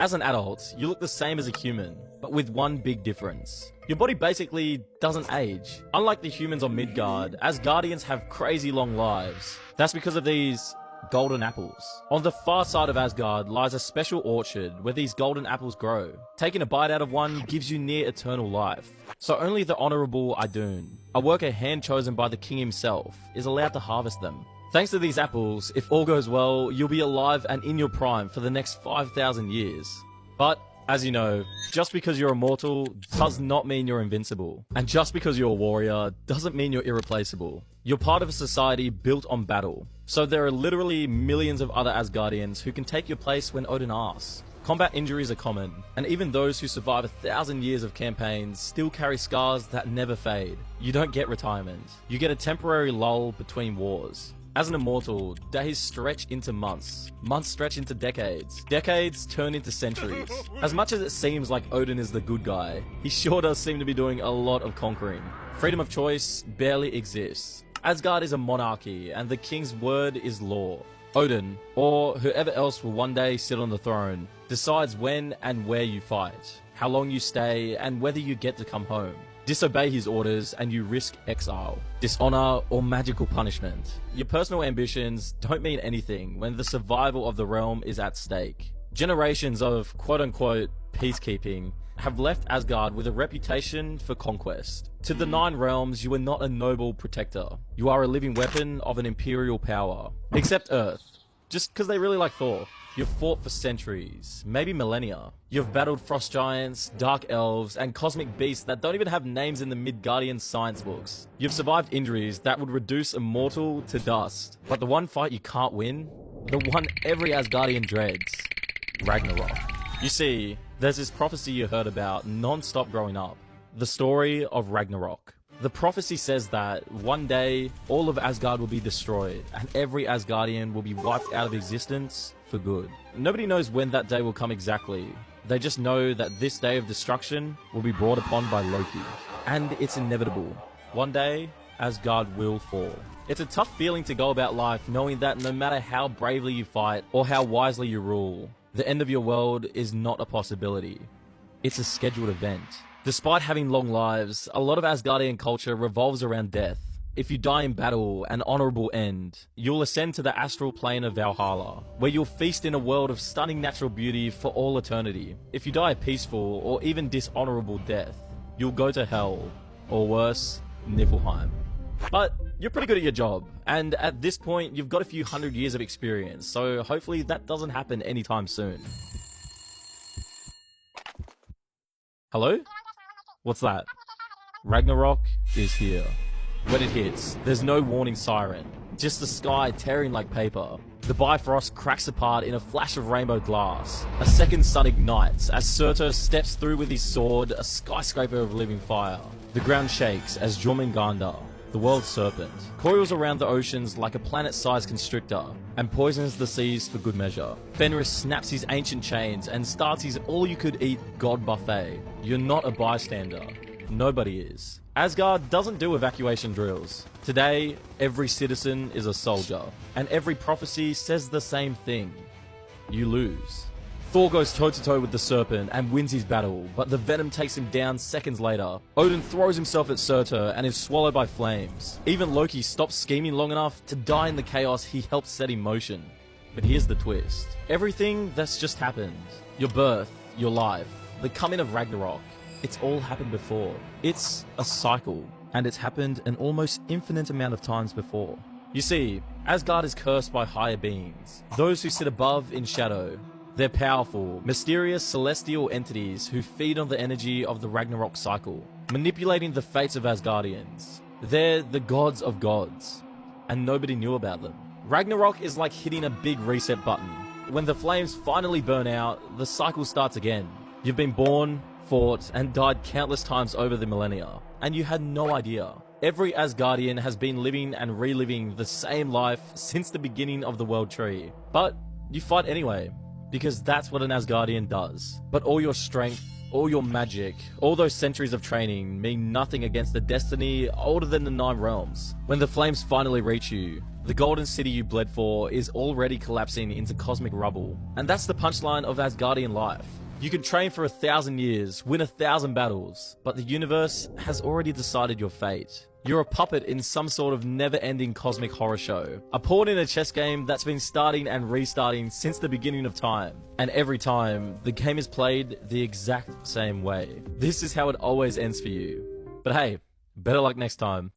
As an adult, you look the same as a human, but with one big difference. Your body basically doesn't age. Unlike the humans on Midgard, Asgardians have crazy long lives. That's because of these golden apples. On the far side of Asgard lies a special orchard where these golden apples grow. Taking a bite out of one gives you near eternal life. So only the honorable Idun, a worker hand chosen by the king himself, is allowed to harvest them. Thanks to these apples, if all goes well, you'll be alive and in your prime for the next 5,000 years. But, as you know, just because you're immortal does not mean you're invincible. And just because you're a warrior doesn't mean you're irreplaceable. You're part of a society built on battle. So there are literally millions of other Asgardians who can take your place when Odin asks. Combat injuries are common, and even those who survive 1,000 years of campaigns still carry scars that never fade. You don't get retirement. You get a temporary lull between wars. As an immortal, days stretch into months, months stretch into decades, decades turn into centuries. As much as it seems like Odin is the good guy, he sure does seem to be doing a lot of conquering. Freedom of choice barely exists. Asgard is a monarchy, and the king's word is law. Odin, or whoever else will one day sit on the throne, decides when and where you fight, how long you stay, and whether you get to come home. Disobey his orders and you risk exile, dishonor, or magical punishment. Your personal ambitions don't mean anything when the survival of the realm is at stake. Generations of quote-unquote peacekeeping have left Asgard with a reputation for conquest. To the Nine Realms, you are not a noble protector. You are a living weapon of an imperial power. Except Earth, just because they really like Thor. You've fought for centuries, maybe millennia. You've battled frost giants, dark elves, and cosmic beasts that don't even have names in the Midgardian science books. You've survived injuries that would reduce a mortal to dust. But the one fight you can't win? The one every Asgardian dreads. Ragnarok. You see, there's this prophecy you heard about non-stop growing up. The story of Ragnarok. The prophecy says that one day, all of Asgard will be destroyed, and every Asgardian will be wiped out of existence for good. Nobody knows when that day will come exactly. They just know that this day of destruction will be brought upon by Loki. And it's inevitable. One day, Asgard will fall. It's a tough feeling to go about life knowing that no matter how bravely you fight or how wisely you rule, the end of your world is not a possibility. It's a scheduled event. Despite having long lives, a lot of Asgardian culture revolves around death. If you die in battle, an honorable end, you'll ascend to the astral plane of Valhalla, where you'll feast in a world of stunning natural beauty for all eternity. If you die a peaceful or even dishonorable death, you'll go to hell, or worse, Niflheim. But you're pretty good at your job, and at this point, you've got a few hundred years of experience, so hopefully that doesn't happen anytime soon. Hello? What's that? Ragnarok is here. When it hits, there's no warning siren, just the sky tearing like paper. The Bifrost cracks apart in a flash of rainbow glass. A second sun ignites as Surtur steps through with his sword, a skyscraper of living fire. The ground shakes as Jormungandr, the world's serpent, coils around the oceans like a planet-sized constrictor and poisons the seas for good measure. Fenris snaps his ancient chains and starts his all-you-could-eat god buffet. You're not a bystander. Nobody is. Asgard doesn't do evacuation drills. Today, every citizen is a soldier, and every prophecy says the same thing. You lose. Thor goes toe-to-toe with the serpent and wins his battle, but the venom takes him down seconds later. Odin throws himself at Surtur and is swallowed by flames. Even Loki stops scheming long enough to die in the chaos he helped set in motion. But here's the twist. Everything that's just happened, your birth, your life, the coming of Ragnarok, it's all happened before. It's a cycle, and it's happened an almost infinite amount of times before. You see, Asgard is cursed by higher beings, those who sit above in shadow. They're powerful, mysterious celestial entities who feed on the energy of the Ragnarok cycle, manipulating the fates of Asgardians. They're the gods of gods, and nobody knew about them. Ragnarok is like hitting a big reset button. When the flames finally burn out, the cycle starts again. You've been born, fought, and died countless times over the millennia, and you had no idea. Every Asgardian has been living and reliving the same life since the beginning of the world tree. But you fight anyway, because that's what an Asgardian does. But all your strength, all your magic, all those centuries of training mean nothing against the destiny older than the Nine Realms. When the flames finally reach you, The golden city you bled for is already collapsing into cosmic rubble. And that's the punchline of Asgardian life. You can train for 1,000 years, win 1,000 battles, but the universe has already decided your fate. You're a puppet in some sort of never-ending cosmic horror show. A pawn in a chess game that's been starting and restarting since the beginning of time. And every time, the game is played the exact same way. This is how it always ends for you. But hey, better luck next time.